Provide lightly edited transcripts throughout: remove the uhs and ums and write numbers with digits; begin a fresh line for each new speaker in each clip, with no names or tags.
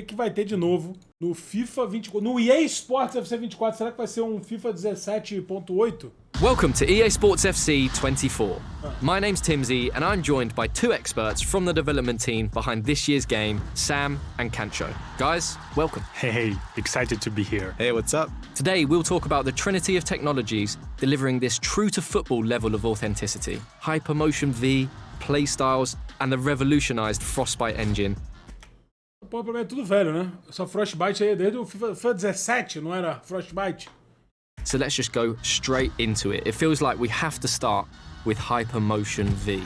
que vai ter de novo no FIFA 24, no EA Sports FC 24? Será que vai ser um FIFA 17.8?
Welcome to EA Sports FC 24. My name's Timsy, and I'm joined by two experts from the development team behind this year's game, Sam and Cancho. Guys, welcome.
Hey, excited to be here.
Hey, what's up?
Today, we'll talk about the trinity of technologies delivering this true-to-football level of authenticity. Hypermotion V, playstyles, and the revolutionized Frostbite engine.
Pô, pra mim é tudo velho, né? Essa Frostbite aí desde o FIFA 17, não era Frostbite?
So let's just go straight into it. It feels like we have to start with Hypermotion V.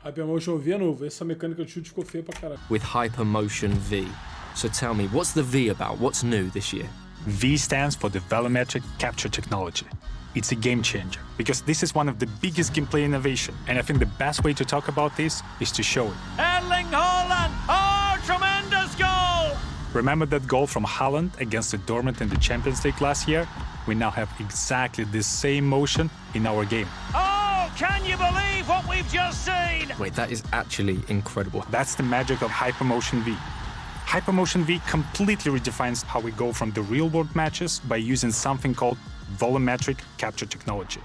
Hypermotion V é novo. Essa mecânica de chute ficou feia pra caralho.
With Hypermotion V. So tell me, what's the V about? What's new this year?
V stands for the volumetric capture technology. It's a game changer because this is one of the biggest gameplay innovation, and I think the best way to talk about this is to show it.
Erling Haaland! Oh, tremendous goal!
Remember that goal from Haaland against the Dortmund in the Champions League last year? We now have exactly the same motion in our game.
Oh, can you believe what we've just seen?
Wait, that is actually incredible.
That's the magic of Hypermotion V. Hypermotion V completely redefines how we go from the real-world matches by using something called volumetric capture technology.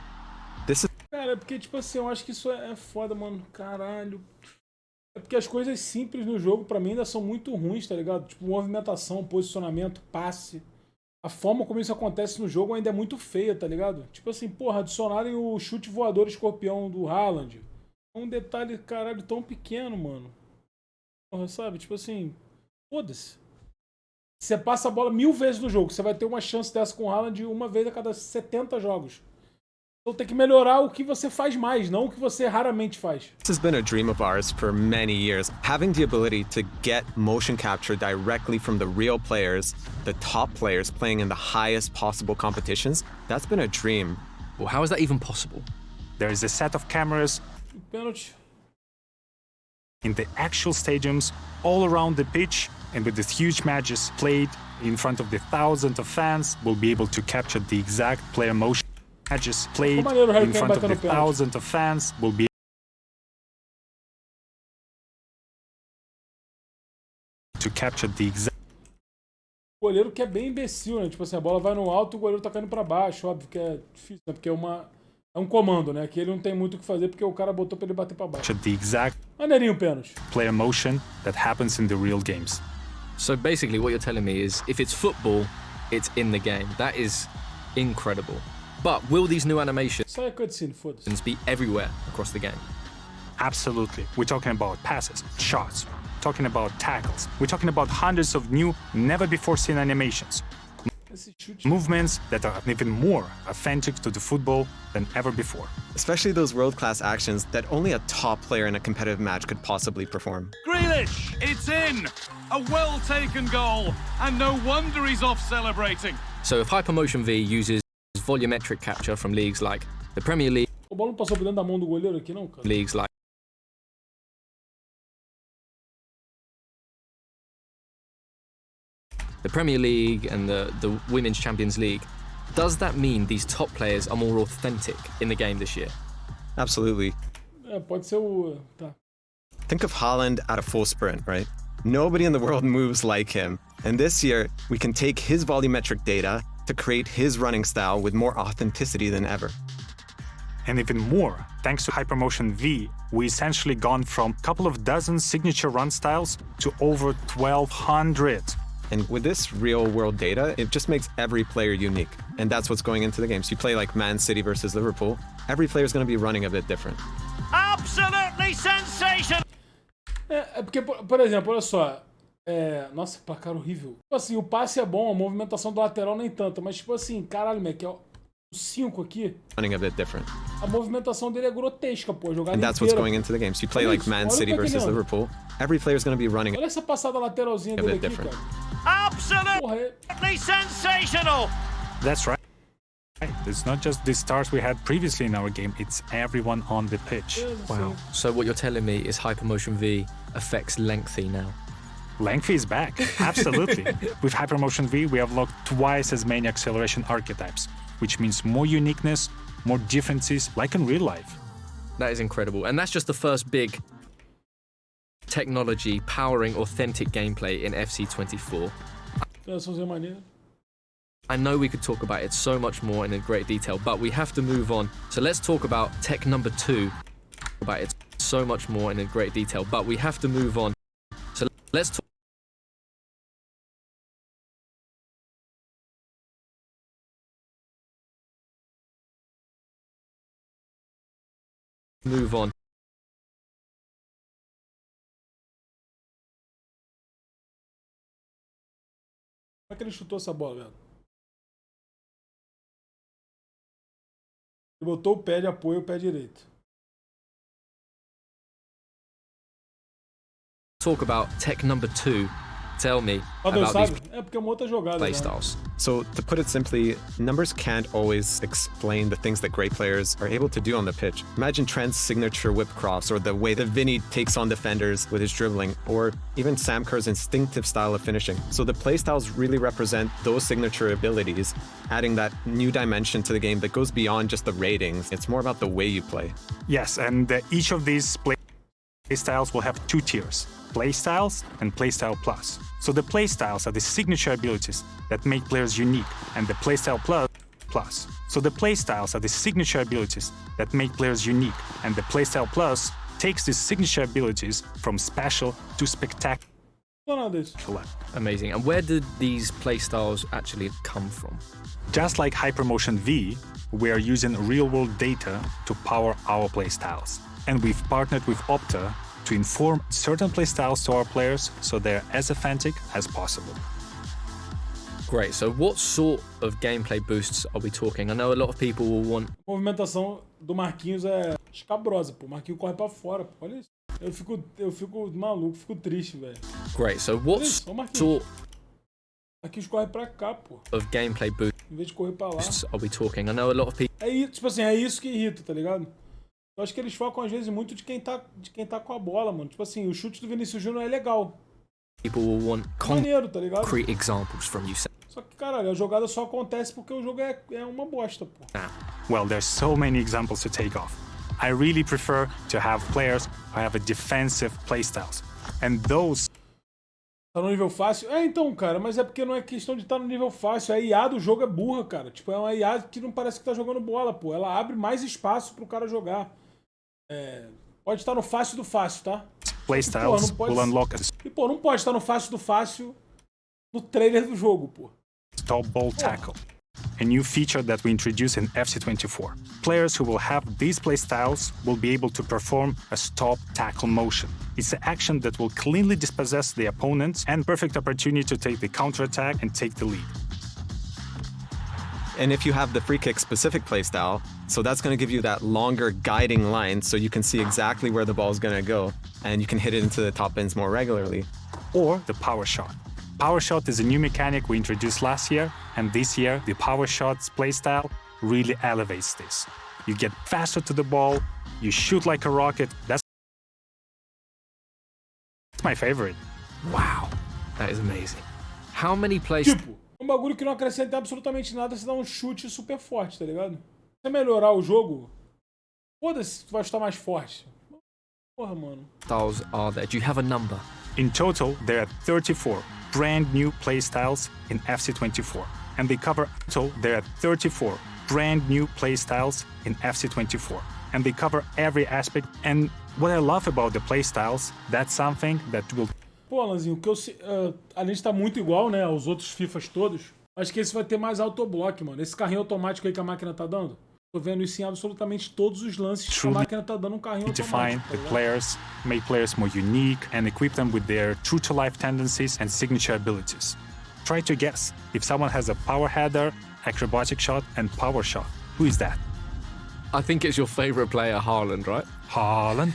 This is
Cara, é porque, tipo assim, eu acho que isso é foda, mano. Caralho. É porque as coisas simples no jogo, pra mim, ainda são muito ruins, tá ligado? Tipo, movimentação, posicionamento, passe. A forma como isso acontece no jogo ainda é muito feia, tá ligado? Tipo assim, porra, adicionarem o chute voador escorpião do Haaland. É um detalhe, caralho, tão pequeno, mano. Porra, sabe? Tipo assim, foda-se. Você passa a bola 1000 vezes no jogo, você vai ter uma chance dessa com o Haaland uma vez a cada 70 jogos. Então tem que melhorar o que você faz mais, não o que você raramente faz.
has been a dream of ours for many years. Having the ability to get motion capture directly from the real players, the top players playing in the highest possible competitions, that's been a dream.
Well, how is that even possible?
There is a set of cameras
Pênalti.
in the actual stadiums all around the pitch, and with these huge matches played in front of the thousands of fans, we'll be able to capture the exact player motion. Matches played
maneiro o Harry
in
Kane
front of
batendo
the
pênalti.
thousands of fans will be to capture the exact
O goleiro que é bem imbecil, né? Tipo assim, a bola vai no alto e o goleiro tá caindo pra baixo. Óbvio que é difícil, né? Porque é um comando, né? Que ele não tem muito o que fazer porque o cara botou pra ele bater pra baixo. Maneirinho o pênalti.
player motion that happens in the real games.
So basically what you're telling me is if it's football, it's in the game. That is incredible. But will these new animations
Isso aí é cutscene, foda-se.
be everywhere across the game?
Absolutely. We're talking about passes, shots, talking about tackles. We're talking about hundreds of new, never before seen animations.
Esse chute.
Movements that are even more authentic to the football than ever before.
Especially those world-class actions that only a top player in a competitive match could possibly perform.
Grealish, it's in! A well-taken goal, and no wonder he's off celebrating.
So if Hypermotion V uses volumetric capture from leagues like the Premier League,
O bola não passou por dentro da mão do goleiro aqui, não, cara.
leagues like the Premier League and the Women's Champions League, does that mean these top players are more authentic in the game this year?
Absolutely.
É, pode ser o... Tá.
Think of Haaland at a full sprint, right? Nobody in the world moves like him. And this year, we can take his volumetric data to create his running style with more authenticity than ever.
And even more, thanks to Hypermotion V, we essentially gone from a couple of dozen signature run styles to over 1,200.
And with this real-world data, it just makes every player unique. And that's what's going into the games. You play like Man City versus Liverpool, every player is going to be running a bit different.
Absolutely sensational!
É porque, por exemplo, olha só. Nossa, placar horrível. Tipo assim, o passe é bom, a movimentação do lateral nem tanto. Mas tipo assim, caralho, Mac, o 5 aqui,
Running a bit different.
a movimentação dele é grotesca, pô. Jogada
And that's what's
inteira.
going into the games. You play
Olha
like
isso,
Man
olha
City
como é que
versus
ele anda.
Liverpool, every player is going to be running
Olha essa passada lateralzinha
a
dele
bit
aqui,
different.
cara.
Absolutely
Porra,
sensational!
That's right. It's not just the stars we had previously in our game, it's everyone on the pitch.
Wow. So what you're telling me is Hypermotion V affects lengthy now.
Lengthy is back, absolutely. With Hypermotion V, we have locked twice as many acceleration archetypes, which means more uniqueness, more differences, like in real life.
That is incredible. And that's just the first big technology powering authentic gameplay in FC24. I know we could talk about it so much more and in great detail, but we have to move on. So let's talk about tech number 2. About it so much more and in great detail, but we have to move on. So let's talk. Move on.
Como é que ele chutou essa bola, velho? Ele botou o pé de apoio e o pé direito.
Talk about tech number 2. Tell me about these
É porque é uma outra jogada.
playstyles.
So, to put it simply, numbers can't always explain the things that great players are able to do on the pitch. Imagine Trent's signature whip cross, or the way that Vinny takes on defenders with his dribbling, or even Sam Kerr's instinctive style of finishing. So the playstyles really represent those signature abilities, adding that new dimension to the game that goes beyond just the ratings. It's more about the way you play.
Yes, and each of these playstyles will have 2 tiers. Playstyles and Playstyle Plus. So the Playstyles are the signature abilities that make players unique, and the Playstyle Plus. So the Playstyles are the signature abilities that make players unique, and the Playstyle Plus takes these signature abilities from special to spectacular.
Amazing. And where did these playstyles actually come from?
Just like Hypermotion V, we are using real-world data to power our playstyles. And we've partnered with Opta to inform certain playstyles to our players so they're as authentic as possible.
Great. So what sort of gameplay boosts are we talking? I know a lot of people will want...
A movimentação do Marquinhos é escabrosa, pô. O Marquinhos corre pra fora, pô. Olha isso. Eu fico maluco, fico triste, velho.
Great. So what sort
Marquinhos corre pra cá, pô.
of gameplay
Em vez de correr pra lá.
boosts are we talking? I know a lot of people...
Tipo assim, é isso que irrita, tá ligado? Eu acho que eles focam às vezes muito de quem tá com a bola, mano. Tipo assim, o chute do Vinícius Júnior é legal.
People will want
Maneiro, tá ligado?
concrete examples from you.
Só que, caralho, a jogada só acontece porque o jogo é uma bosta, pô.
Well, there's so many examples to take off. I really prefer to have players who have a defensive playstyles. And those...
Tá no nível fácil? Então, cara, mas é porque não é questão de estar no nível fácil. A IA do jogo é burra, cara. Tipo, é uma IA que não parece que tá jogando bola, pô. Ela abre mais espaço pro cara jogar. Pode estar no fácil do fácil, tá?
Playstyles will unlock us.
E, pô, não pode estar no fácil do fácil no trailer do jogo, pô.
Stop ball tackle, a new feature that we introduced in FC24. Players who will have these playstyles will be able to perform a stop tackle motion. It's an action that will cleanly dispossess the opponents and perfect opportunity to take the counterattack and take the lead.
And if you have the free kick specific playstyle, so that's going to give you that longer guiding line so you can see exactly where the ball is going to go and you can hit it into the top bins more regularly.
Or the power shot. Power shot is a new mechanic we introduced last year, and this year the power shot's playstyle really elevates this. You get faster to the ball, you shoot like a rocket. That's my favorite.
Wow. That is amazing. How many plays...
Tipo, um bagulho que não acrescenta absolutamente nada, você dá um chute super forte, tá ligado? Se você melhorar o jogo, foda-se, tu vai chutar mais forte. Porra, mano.
styles are there? Do you have a number?
In total, there are 34 brand new playstyles in FC24. And they cover every aspect. And what I love about the playstyles, that's something that will...
Pô, Alanzinho, o que além de estar muito igual, né, aos outros FIFAs todos, acho que esse vai ter mais autoblock, mano. Esse carrinho automático aí que a máquina tá dando, tô vendo isso em absolutamente todos os lances que a máquina tá dando um carrinho automático.
Define the players, make players more unique, and equip them with their true-to-life tendencies and signature abilities. Try to guess if someone has a power header, acrobatic shot, and power shot. Who is that?
I think it's your favorite player, Haaland, right?
Haaland.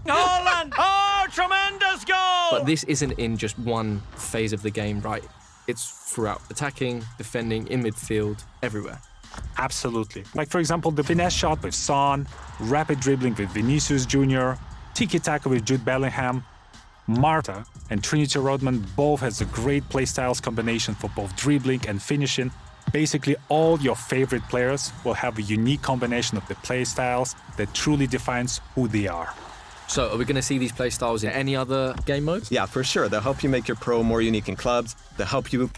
Haaland! Oh, tremendous goal!
But this isn't in just one phase of the game, right? It's throughout attacking, defending, in midfield, everywhere.
Absolutely. Like, for example, the finesse shot with Son, rapid dribbling with Vinicius Jr., tiki-taka with Jude Bellingham, Marta and Trinity Rodman both has a great playstyles combination for both dribbling and finishing. Basically, all your favorite players will have a unique combination of the playstyles that truly defines who they are.
So, are we going to see these playstyles in any other game modes?
Yeah, for sure. They'll help you make your pro more unique in clubs. They'll help you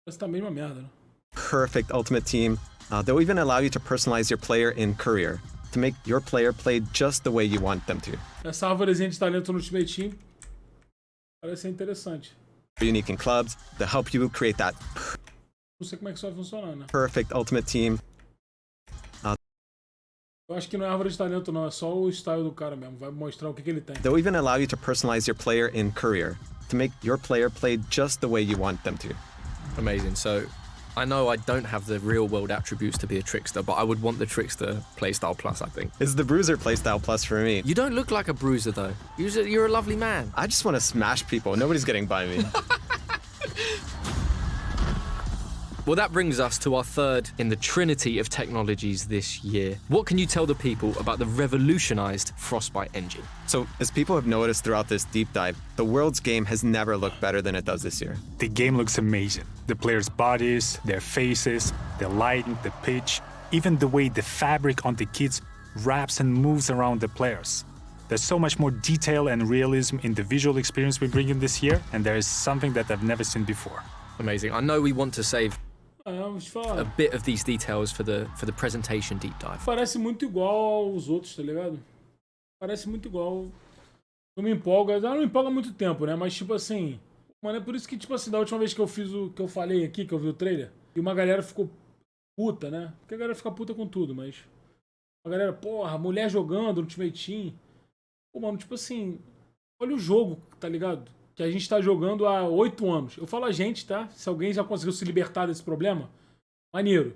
Essa tá a mesma merda, né?
perfect ultimate team. They'll even allow you to personalize your player in career to make your player play just the way you want them to.
Essa árvorezinha de talento no Ultimate Team parece ser interessante.
Unique in clubs. They'll help you create that
Não sei como é que isso vai funcionar, né?
perfect ultimate team.
Eu acho que não é árvore de talento, não. É só o style do cara mesmo. Vai mostrar o que ele tem.
They'll even allow you to personalize your player in career to make your player play just the way you want them to.
Amazing. So, I know I don't have the real world attributes to be a trickster, but I would want the trickster playstyle plus, I think.
It's the bruiser playstyle plus for me.
You don't look like a bruiser, though. You're a lovely man.
I just want to smash people. Nobody's getting by me.
Well, that brings us to our third in the trinity of technologies this year. What can you tell the people about the revolutionized Frostbite engine?
So, as people have noticed throughout this deep dive, the world's game has never looked better than it does this year.
The game looks amazing. The players' bodies, their faces, the lighting, the pitch, even the way the fabric on the kits wraps and moves around the players. There's so much more detail and realism in the visual experience we bring in this year, and there is something that I've never seen before.
Amazing. I know we want to save
Vamos
a
falar.
bit of these details for the presentation deep dive.
Parece muito igual aos outros, tá ligado? Parece muito igual. Não me empolga. Não me empolga há muito tempo, né? Mas, tipo assim... Mano, é por isso que, tipo assim, da última vez que eu fiz o que eu falei aqui, que eu vi o trailer, e uma galera ficou puta, né? Porque a galera fica puta com tudo, mas... A galera, porra, mulher jogando no Ultimate Team. Pô, mano, tipo assim... Olha o jogo, tá ligado? Que a gente tá jogando há 8 anos. Eu falo a gente, tá? Se alguém já conseguiu se libertar desse problema, maneiro.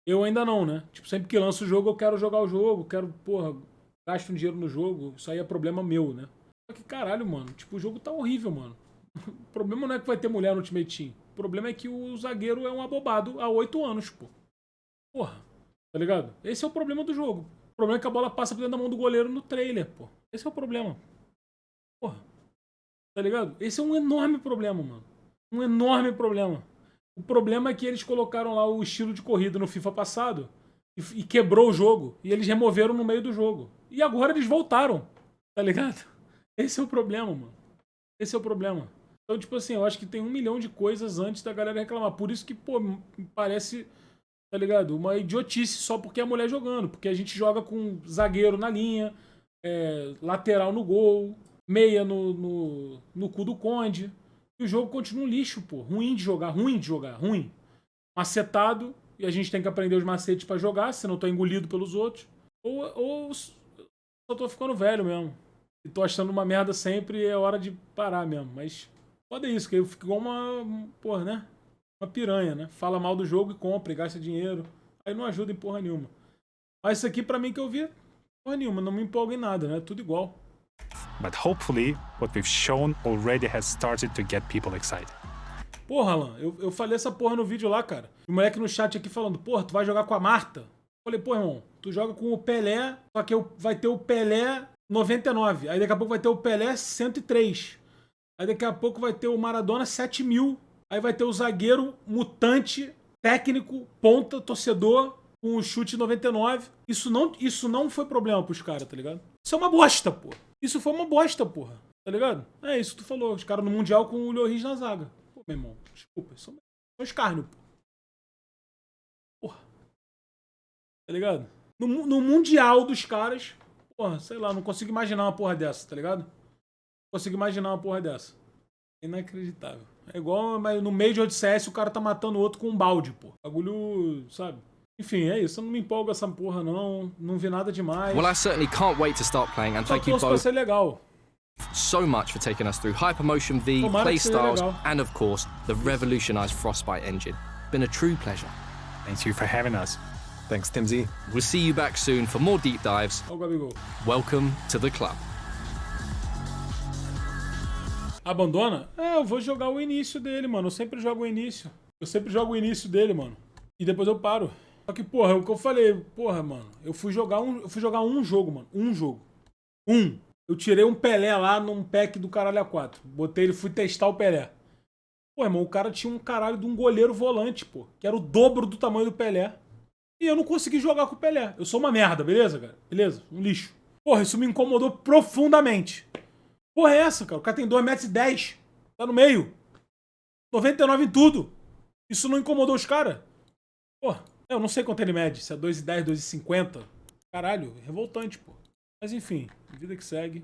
Eu ainda não, né? Tipo, sempre que lanço o jogo, eu quero jogar o jogo, quero, porra, gasto um dinheiro no jogo. Isso aí é problema meu, né? Só que, caralho, mano, tipo, o jogo tá horrível, mano. O problema não é que vai ter mulher no Ultimate Team. O problema é que o zagueiro é um abobado há 8 anos, pô. Porra, tá ligado? Esse é o problema do jogo. O problema é que a bola passa por dentro da mão do goleiro no trailer, pô. Esse é o problema. Porra. Tá ligado? Esse é um enorme problema, mano. Um enorme problema. O problema é que eles colocaram lá o estilo de corrida no FIFA passado e quebrou o jogo. E eles removeram no meio do jogo. E agora eles voltaram. Tá ligado? Esse é o problema, mano. Esse é o problema. Então, tipo assim, eu acho que tem 1 milhão de coisas antes da galera reclamar. Por isso que, pô, me parece, tá ligado? Uma idiotice só porque é a mulher jogando. Porque a gente joga com zagueiro na linha, lateral no gol, meia no cu do Conde. E o jogo continua um lixo, pô. Ruim de jogar, ruim. Macetado, e a gente tem que aprender os macetes pra jogar, senão eu tô engolido pelos outros. Ou só tô ficando velho mesmo. E tô achando uma merda sempre e é hora de parar mesmo. Mas foda isso, que eu fico igual uma, porra, né? Uma piranha, né? Fala mal do jogo e compra e gasta dinheiro. Aí não ajuda em porra nenhuma. Mas isso aqui pra mim que eu vi, porra nenhuma, não me empolga em nada, né? Tudo igual.
But hopefully, what we've shown already has started to get people excited.
Porra, Alan, eu falei essa porra no vídeo lá, cara. O moleque no chat aqui falando, porra, tu vai jogar com a Marta? Eu falei, pô, irmão, tu joga com o Pelé, só que vai ter o Pelé 99. Aí daqui a pouco vai ter o Pelé 103. Aí daqui a pouco vai ter o Maradona 7000. Aí vai ter o zagueiro mutante, técnico, ponta, torcedor, com o chute 99. Isso não foi problema pros caras, tá ligado? Isso é uma bosta, pô. Isso foi uma bosta, porra. Tá ligado? É isso que tu falou. Os caras no Mundial com o Lloris na zaga. Pô, meu irmão, desculpa. Isso é um escárnio, pô. Porra. Tá ligado? No Mundial dos caras, porra, sei lá, não consigo imaginar uma porra dessa, tá ligado? Não consigo imaginar uma porra dessa. Inacreditável. É igual, mas no meio de ODCS o cara tá matando o outro com um balde, pô. Bagulho, sabe? Enfim, é isso. Eu não me empolgo essa porra, não. Não vi nada demais.
Well, I certainly can't wait to start playing, and thank you
Pra
both
ser legal.
so much for taking us through Hypermotion V,
Tomara que seja
playstyles,
legal.
and of course, the revolutionized Frostbite engine. Been a true pleasure.
Thank you for having us.
Thanks, Tim Z.
We'll see you back soon for more deep dives.
Olha o Gabigol.
Welcome to the club.
Abandona? Eu vou jogar o início dele, mano. Eu sempre jogo o início. Eu sempre jogo o início dele, mano. E depois eu paro. Só que, porra, o que eu falei, porra, mano, eu fui jogar um jogo, mano. Um jogo. Eu tirei um Pelé lá num pack do caralho A4. Botei ele, fui testar o Pelé. Pô, irmão, o cara tinha um caralho de um goleiro volante, pô. Que era o dobro do tamanho do Pelé. E eu não consegui jogar com o Pelé. Eu sou uma merda, beleza, cara? Beleza? Um lixo. Porra, isso me incomodou profundamente. Porra, é essa, cara? O cara tem 2,10 m. Tá no meio. 99 em tudo. Isso não incomodou os caras? Porra, eu não sei quanto ele mede. Se é 2,10, 2,50. Caralho, revoltante, pô. Mas enfim, vida que segue.